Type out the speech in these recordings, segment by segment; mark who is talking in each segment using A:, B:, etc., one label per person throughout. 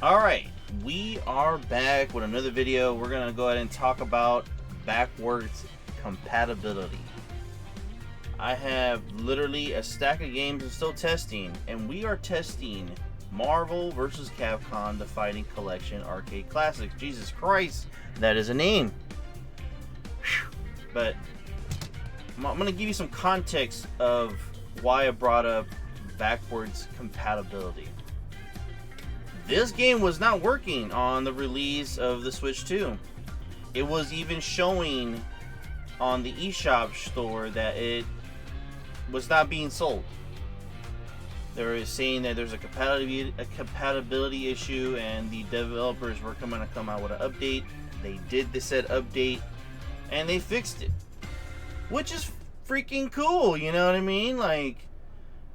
A: Alright, we are back with another video. We're going to go ahead and talk about backwards compatibility. I have literally a stack of games I'm still testing, and we are testing Marvel vs. Capcom The Fighting Collection Arcade Classics. Jesus Christ, that is a name. But I'm going to give you some context of why I brought up backwards compatibility. This game was not working on the release of the Switch 2. It was even showing on the eShop store that it was not being sold. They were saying that there's a compatibility issue, and the developers were going to come out with an update. They did the said update, and they fixed it, which is freaking cool. You know what I mean? Like,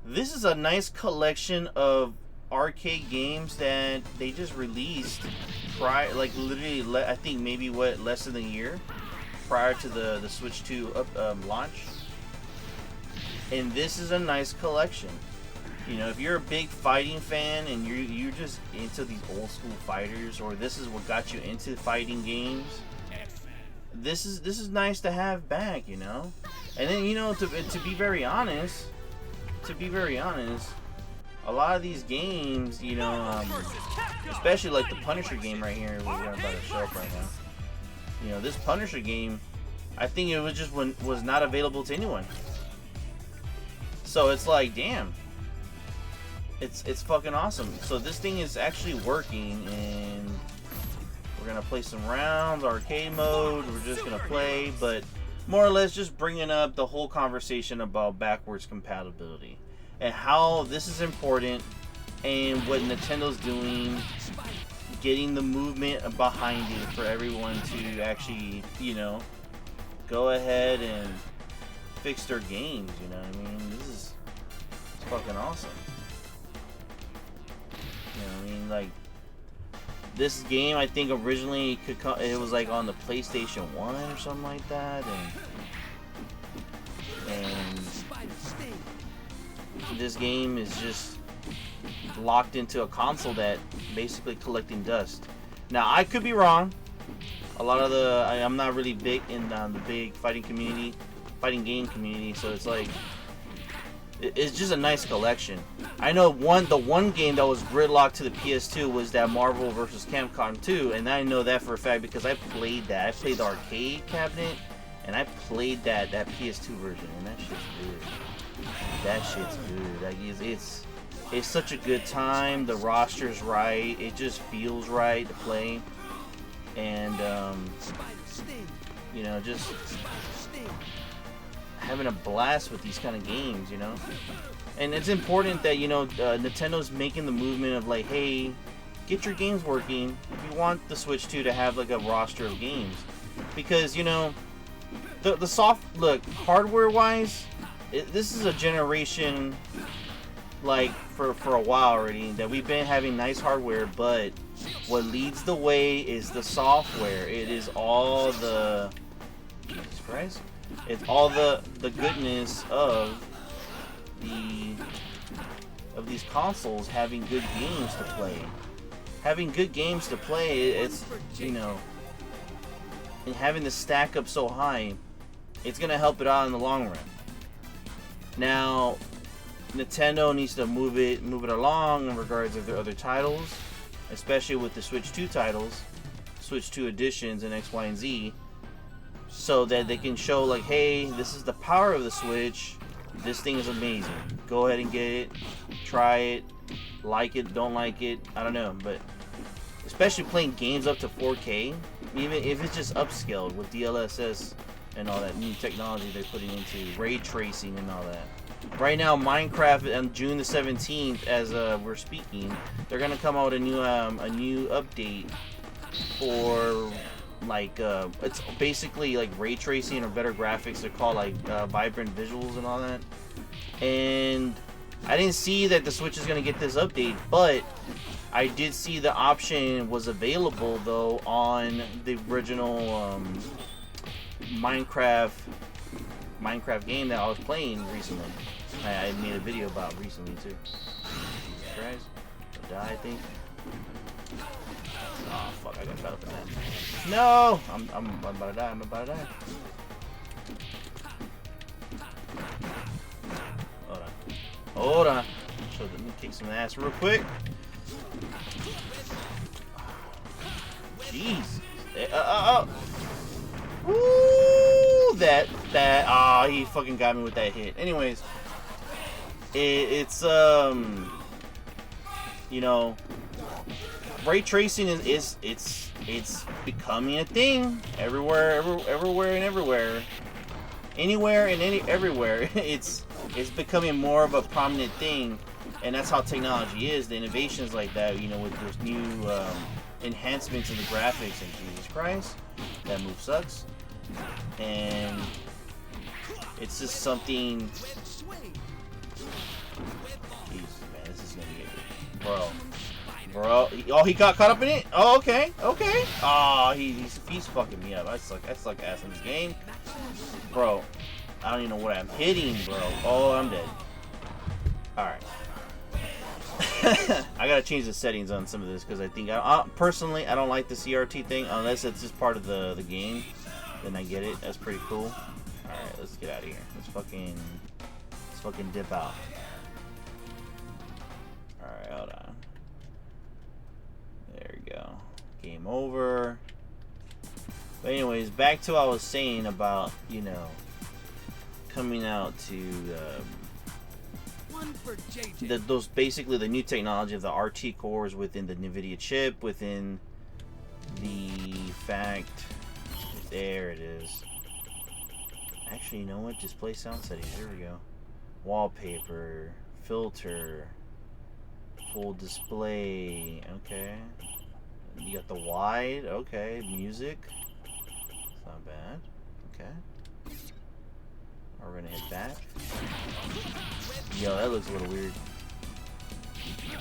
A: this is a nice collection of arcade games that they just released prior, like literally, I think maybe less than a year prior to the Switch 2 launch. And this is a nice collection. You know, if you're a big fighting fan and you're just into these old school fighters, or this is what got you into fighting games, this is nice to have back, you know. And then, you know, to be very honest, a lot of these games, you know, especially like the Punisher game right here, we're about to show up right now. You know, this Punisher game, I think it was just was not available to anyone. So it's like, damn, it's fucking awesome. So this thing is actually working, and we're gonna play some rounds, arcade mode. We're just gonna play, but more or less just bringing up the whole conversation about backwards compatibility and how this is important, and what Nintendo's doing, getting the movement behind it for everyone to actually, you know, go ahead and fix their games. You know what I mean? It's fucking awesome. You know what I mean? Like, this game, I think originally it was like on the PlayStation 1 or something like that, and this game is just locked into a console that basically collecting dust. Now, I could be wrong. A lot of I'm not really big in the big fighting game community, so it's like, it's just a nice collection. I know the one game that was gridlocked to the PS2 was that Marvel vs. Capcom 2, and I know that for a fact because I played that. I played the arcade cabinet, and I played that PS2 version, and that shit's good. That shit's good. Like, it's such a good time. The roster's right. It just feels right to play, and you know, just having a blast with these kind of games, you know. And it's important that, you know, Nintendo's making the movement of like, hey, get your games working if you want the Switch 2 to have like a roster of games, because, you know, the soft look hardware wise, this is a generation, like, for a while already, that we've been having nice hardware, but what leads the way is the software. It is all the, Jesus Christ, it's all the goodness of these consoles having good games to play. Having good games to play, it's, you know, and having the stack up so high, it's gonna help it out in the long run. Now, Nintendo needs to move it along in regards of their other titles, especially with the Switch 2 titles, Switch 2 editions and X, Y, and Z, so that they can show like, hey, this is the power of the Switch. This thing is amazing. Go ahead and get it, try it, like it, don't like it, I don't know, but especially playing games up to 4K, even if it's just upscaled with DLSS and all that new technology they're putting into ray tracing and all that. Right now, Minecraft on June the 17th, as we're speaking, they're gonna come out with a new update for like it's basically like ray tracing or better graphics. They're called like vibrant visuals and all that. And I didn't see that the Switch is gonna get this update, but I did see the option was available though on the original Minecraft game that I was playing recently. I made a video about recently too. Jesus Christ, die, I think. Oh fuck! I got caught up in that. No! I'm about to die. I'm about to die. Hold on. Hold on. Let me kick some ass real quick. Jeez. Woo! That. Oh, he fucking got me with that hit. Anyways, it's you know, ray tracing is it's becoming a thing everywhere and everywhere. Anywhere and everywhere. It's becoming more of a prominent thing, and that's how technology is. The innovations like that, you know, with those new enhancements in the graphics, and Jesus Christ, that move sucks. And it's just something. Jesus, man, this is gonna be good, bro. Oh, he got caught up in it. Oh, okay. Oh, he's fucking me up. I suck ass in this game, bro. I don't even know what I'm hitting, bro. Oh, I'm dead. All right. I gotta change the settings on some of this because I think personally I don't like the CRT thing unless it's just part of the game. Then I get it. That's pretty cool. All right, let's get out of here. Let's fucking dip out. All right, hold on. There we go. Game over. But anyways, back to what I was saying about, you know, coming out to those basically the new technology of the RT cores within the NVIDIA chip, within the fact, there it is. Actually, you know what? Display sound settings. Here we go. Wallpaper, filter, full display. Okay. You got the wide. Okay. Music. It's not bad. Okay. We're gonna hit back. Yo, that looks a little weird.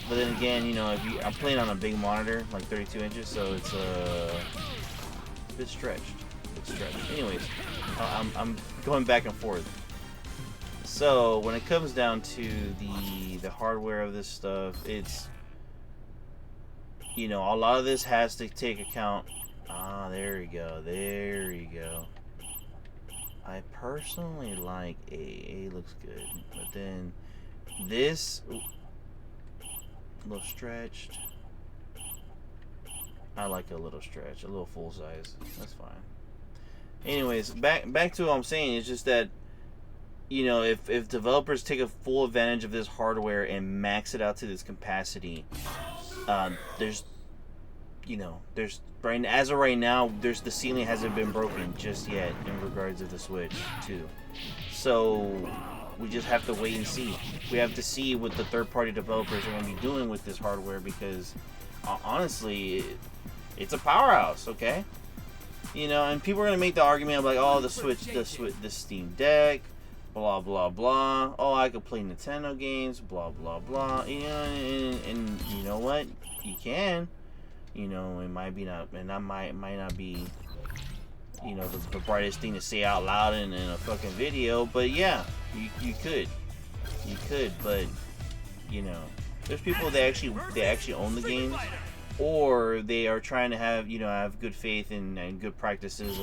A: But then again, you know, I'm playing on a big monitor, like 32 inches, so it's a bit stretched. Anyways, I'm going back and forth. So when it comes down to the hardware of this stuff, it's, you know, a lot of this has to take account. Ah, there you go. I personally like A looks good, but then this a little stretched. I like a little stretch, a little full size. That's fine. Anyways, back to what I'm saying is just that, you know, if developers take a full advantage of this hardware and max it out to this capacity, there's, you know, as of right now, the ceiling hasn't been broken just yet in regards to the Switch 2. So we just have to wait and see. We have to see what the third-party developers are going to be doing with this hardware, because honestly, it's a powerhouse. Okay, you know, and people are going to make the argument of like, oh, the Steam Deck, blah blah blah. Oh, I could play Nintendo games, blah blah blah. You know, and you know what? You can. You know, it might be not, and that might not be, you know, the brightest thing to say out loud in a fucking video, but yeah, you could, but you know, there's people that actually own the games, or they are trying to have good faith and good practices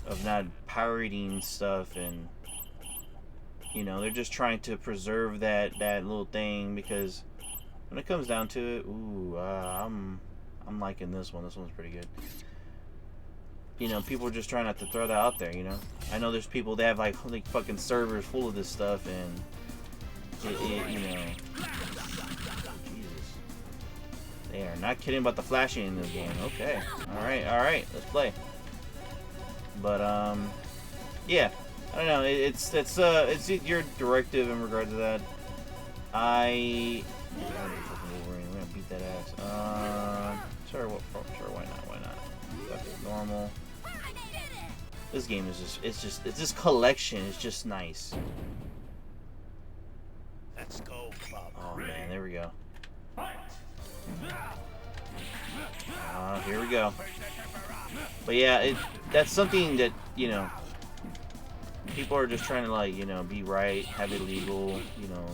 A: of not pirating stuff, and you know, they're just trying to preserve that little thing, because when it comes down to it, ooh, I'm liking this one. This one's pretty good. You know, people are just trying not to throw that out there, you know. I know there's people that have like fucking servers full of this stuff, and it you know, Jesus, they are not kidding about the flashing in this game. Okay, all right, let's play. But yeah, I don't know. It's your directive in regard to that. We're gonna beat that ass. Sure, why not? Fuck it, normal. This game is just this collection is just nice.
B: Let's go, Bob.
A: Oh man, there we go. Here we go. But yeah, that's something that, you know, people are just trying to, like, you know, be right, have it legal, you know,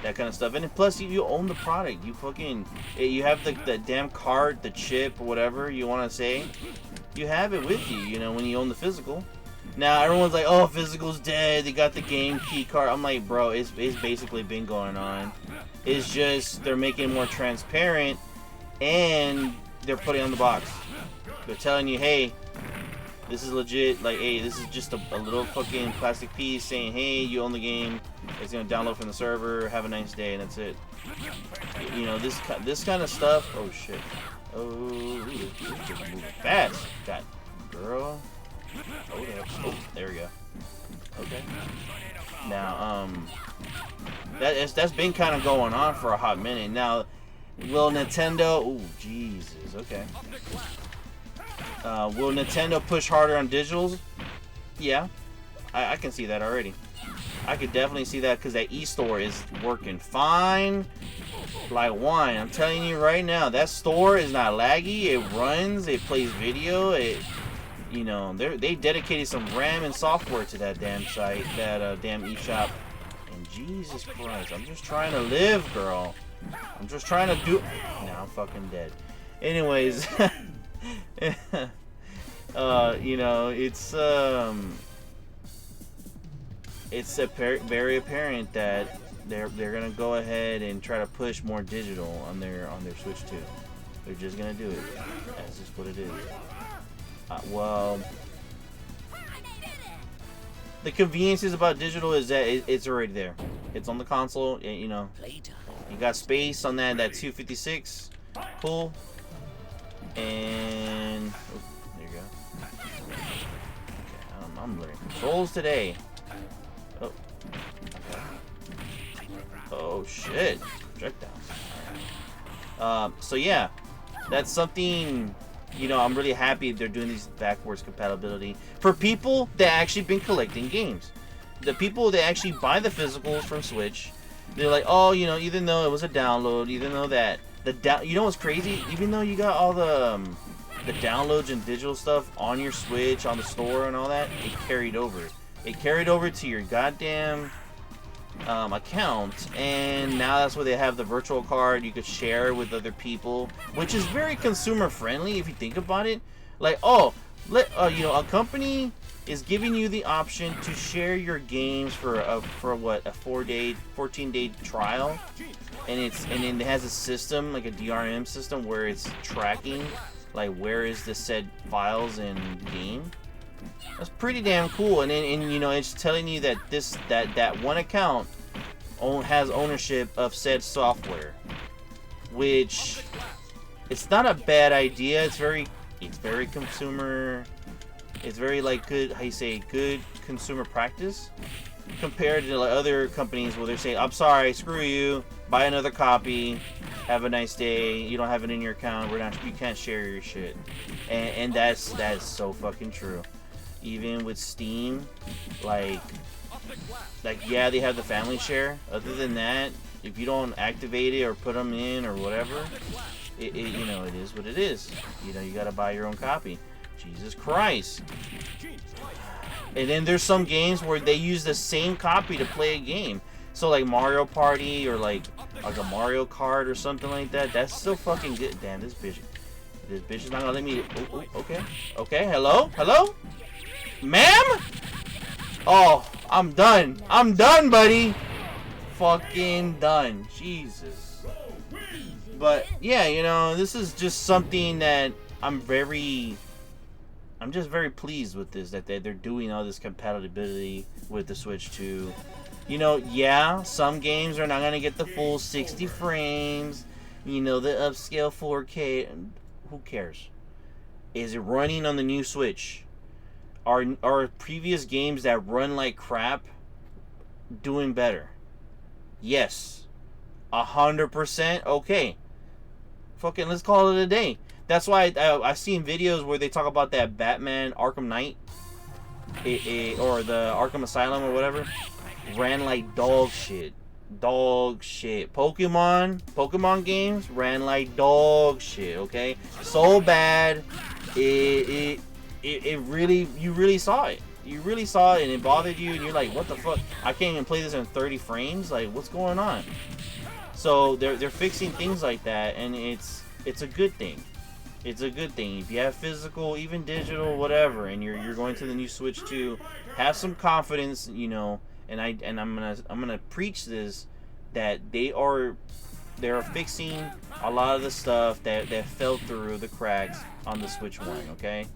A: that kind of stuff. And plus, you own the product. You fucking, you have the damn card, the chip, or whatever you want to say. You have it with you, you know, when you own the physical. Now, everyone's like, oh, physical's dead. They got the game key card. I'm like, bro, it's basically been going on. It's just they're making it more transparent, and they're putting it on the box. They're telling you, hey, this is legit. Like, hey, this is just a little fucking plastic piece saying, hey, you own the game. It's gonna download from the server. Have a nice day, and that's it. You know, this kind of stuff. Oh shit. Oh, this just moving fast. God, girl. Oh, there we go. Okay. Now, that's been kind of going on for a hot minute. Now, will Nintendo? Oh, Jesus. Okay. Will Nintendo push harder on digitals? Yeah, I can see that already. I could definitely see that because that e-store is working fine like wine. I'm telling you right now, that store is not laggy. It runs. It plays video. You know, they dedicated some RAM and software to that damn site, that damn eShop. And Jesus Christ, I'm just trying to live, girl. I'm just trying to do. Now I'm fucking dead. Anyways, you know, it's very apparent that they're gonna go ahead and try to push more digital on their Switch 2. They're just gonna do it. That's just what it is. Well, the conveniences about digital is that it's already there. It's on the console. You know, you got space on that 256. Cool. And oh, there you go. Okay, I'm learning controls today. Oh. Okay. Oh shit. Projectiles. So yeah, that's something. You know, I'm really happy they're doing these backwards compatibility for people that actually been collecting games. The people that actually buy the physicals from Switch, they're like, oh, you know, even though it was a download, even though that you know what's crazy? Even though you got all the downloads and digital stuff on your Switch, on the store and all that, it carried over. It carried over to your goddamn account, and now that's where they have the virtual card. You could share with other people, which is very consumer friendly if you think about it. Like, oh, you know, a company is giving you the option to share your games for what, a 14-day trial, and then it has a system like a DRM system where it's tracking like where is the said files in the game. That's pretty damn cool, and you know, it's telling you that that one account has ownership of said software, which it's not a bad idea. It's very consumer. It's very like good. How you say, good consumer practice compared to like other companies where they're saying, "I'm sorry, screw you. Buy another copy. Have a nice day. You don't have it in your account. You can't share your shit." And that's so fucking true. Even with Steam, like yeah, they have the family share. Other than that, if you don't activate it or put them in or whatever, you know, it is what it is. You know, you gotta buy your own copy. Jesus Christ. And then there's some games where they use the same copy to play a game. So like Mario Party or like a Mario Kart or something like that. That's so fucking good. Damn, this bitch is not gonna let me. Oh, okay. Hello. Ma'am? Oh, I'm done. I'm done, buddy. Fucking done. Jesus. But yeah, you know, this is just something that I'm just very pleased with this, that they're doing all this compatibility with the Switch 2. You know, yeah, some games are not going to get the full 60 frames. You know, the upscale 4K. Who cares? Is it running on the new Switch? Are previous games that run like crap doing better? Yes. 100%? Okay. Fucking let's call it a day. That's why I've seen videos where they talk about that Batman Arkham Knight or the Arkham Asylum or whatever. Ran like dog shit. Pokemon games ran like dog shit, okay? So bad. It really, you really saw it. You really saw it and it bothered you, and you're like, what the fuck? I can't even play this in 30 frames. Like, what's going on? So they're fixing things like that, and it's a good thing. It's a good thing. If you have physical, even digital, whatever, and you're going to the new Switch 2, have some confidence, you know. And I'm gonna preach this, that they're fixing a lot of the stuff that fell through the cracks on the Switch 1. Okay,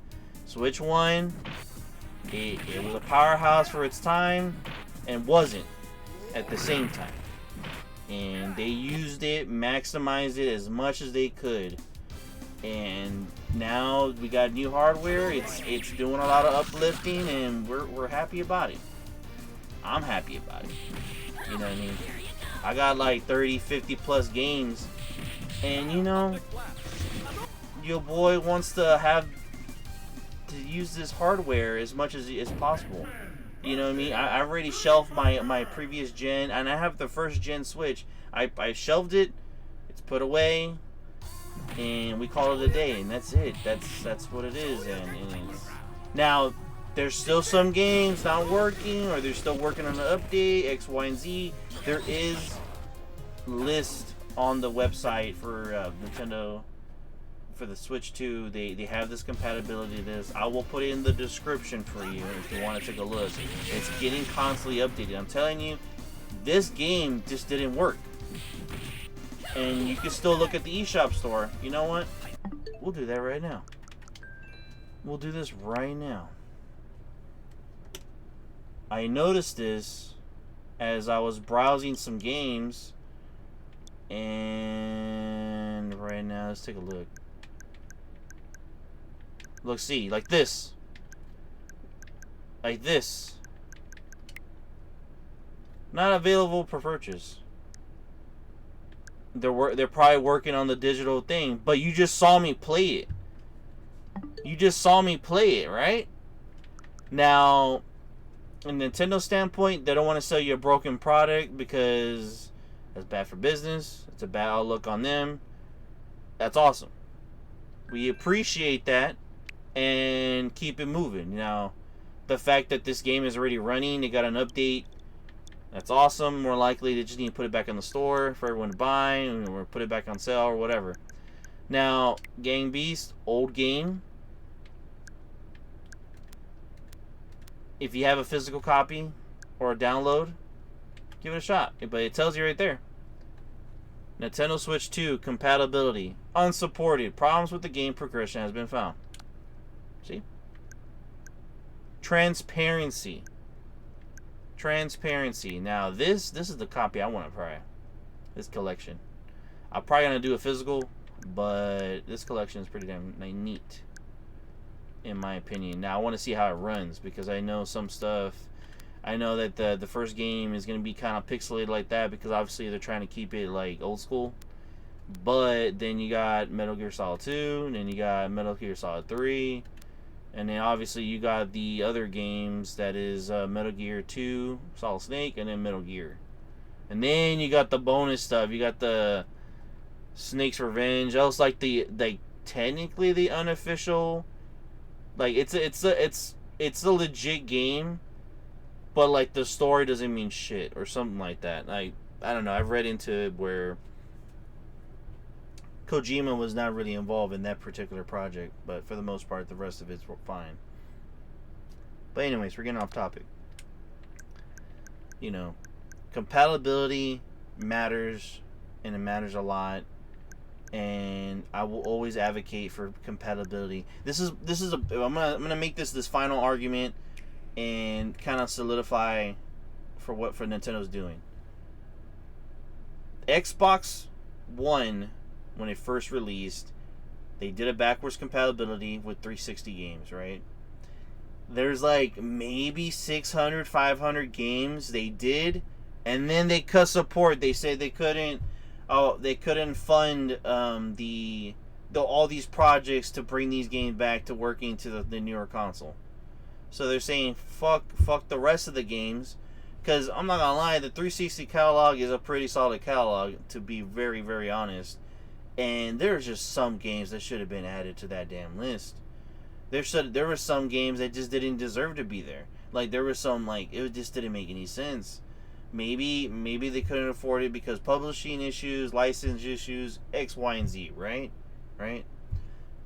A: Switch 1, it was a powerhouse for its time, and wasn't at the same time. And they used it, maximized it as much as they could. And now we got new hardware. It's doing a lot of uplifting, and we're happy about it. I'm happy about it. You know what I mean? I got like 30, 50 plus games, and you know, your boy wants to use this hardware as much as possible. You know what I mean? I already shelved my previous gen, and I have the first gen Switch. I shelved it. It's put away, and we call it a day, and that's it. That's what it is. And now there's still some games not working, or they're still working on the update X, Y, and Z. There is list on the website for Nintendo for the Switch 2. They have this compatibility list. I will put it in the description for you if you want to take a look. It's getting constantly updated. I'm telling you, this game just didn't work. And you can still look at the eShop store. You know what? We'll do that right now. We'll do this right now. I noticed this as I was browsing some games, and right now, let's take a look. Look, see, like this. Like this. Not available for purchase. They're probably working on the digital thing, but you just saw me play it. You just saw me play it, right? Now, in Nintendo standpoint, they don't want to sell you a broken product because that's bad for business. It's a bad outlook on them. That's awesome. We appreciate that and keep it moving. Now, the fact that this game is already running, they got an update, that's awesome. More likely, they just need to put it back in the store for everyone to buy, or put it back on sale, or whatever. Now, Gang Beast, old game. If you have a physical copy or a download, give it a shot. But it tells you right there. Nintendo Switch 2 compatibility unsupported. Problems with the game progression has been found. See? Transparency. Transparency. Now this is the copy I want to try. This collection. I'm probably gonna do a physical, but this collection is pretty damn neat, in my opinion. Now I want to see how it runs, because I know some stuff. I know that the first game is gonna be kind of pixelated like that, because obviously they're trying to keep it like old school. But then you got Metal Gear Solid 2, and then you got Metal Gear Solid 3. And then obviously you got the other games, that is Metal Gear 2, Solid Snake, and then Metal Gear. And then you got the bonus stuff. You got the Snake's Revenge. That was like technically the unofficial. Like it's a legit game, but like the story doesn't mean shit or something like that. Like, I don't know. I've read into it where Kojima was not really involved in that particular project, but for the most part, the rest of it's fine. But anyways, we're getting off topic. You know, compatibility matters, and it matters a lot. And I will always advocate for compatibility. I'm gonna make this final argument and kind of solidify for Nintendo's doing. Xbox One, when it first released, they did a backwards compatibility with 360 games, right? There's like maybe 600, 500 games they did, and then they cut support. They said they couldn't fund all these projects to bring these games back to working to the newer console. So they're saying fuck the rest of the games, because I'm not gonna lie, the 360 catalog is a pretty solid catalog, to be very, very honest. And there's just some games that should have been added to that damn list. There were some games that just didn't deserve to be there. Like there was some like it just didn't make any sense. Maybe they couldn't afford it because publishing issues, license issues, X, Y, and Z, right? Right?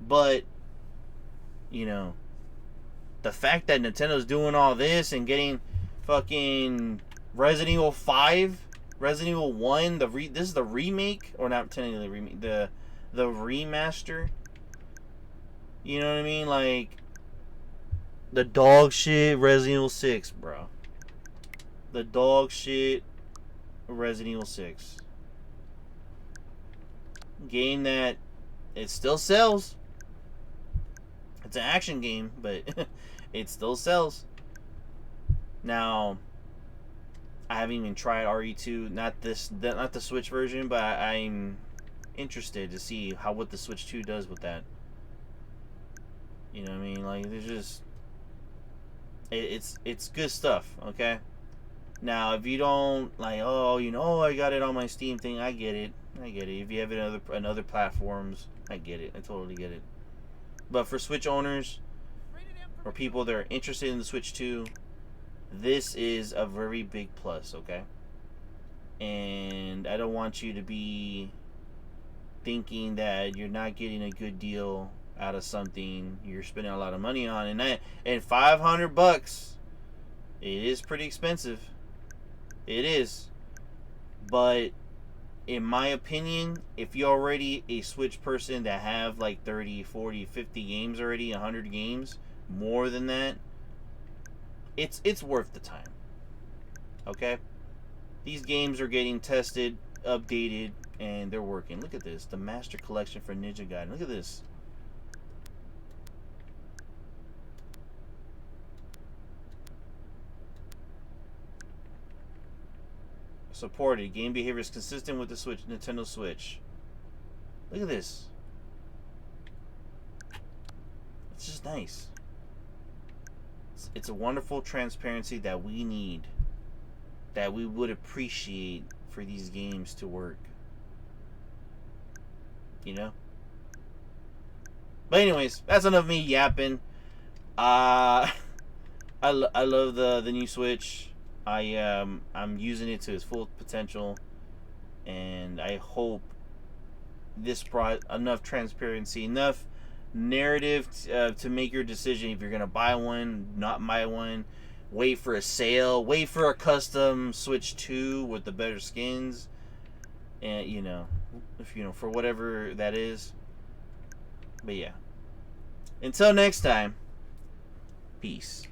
A: But you know, the fact that Nintendo's doing all this and getting fucking Resident Evil 5, Resident Evil 1, this is the remake, or not technically the remake, the remaster. You know what I mean? Like the dog shit Resident Evil 6, bro. The dog shit Resident Evil 6. Game that it still sells. It's an action game, but it still sells. Now, I haven't even tried RE2, not the Switch version, but I'm interested to see what the Switch 2 does with that. You know what I mean? Like there's just it's good stuff, okay? Now, if you don't like, I got it on my Steam thing, I get it. If you have it on other platforms, I get it. I totally get it. But for Switch owners or people that are interested in the Switch 2, this is a very big plus, okay? And I don't want you to be thinking that you're not getting a good deal out of something you're spending a lot of money on. And $500, it is pretty expensive. It is. But in my opinion, if you're already a Switch person that have like 30, 40, 50 games already, 100 games, more than that, it's worth the time. Okay? These games are getting tested, updated, and they're working. Look at this. The Master Collection for Ninja Gaiden. Look at this. Supported. Game behavior is consistent with the Nintendo Switch. Look at this. It's just nice. It's a wonderful transparency that we need, that we would appreciate for these games to work. You know? But anyways, that's enough of me yapping. I love the new Switch. I'm using it to its full potential, and I hope this brought enough transparency, enough narrative to make your decision if you're gonna buy one, not buy one, wait for a sale, wait for a custom Switch 2 with the better skins, and if for whatever that is. But yeah, until next time, peace.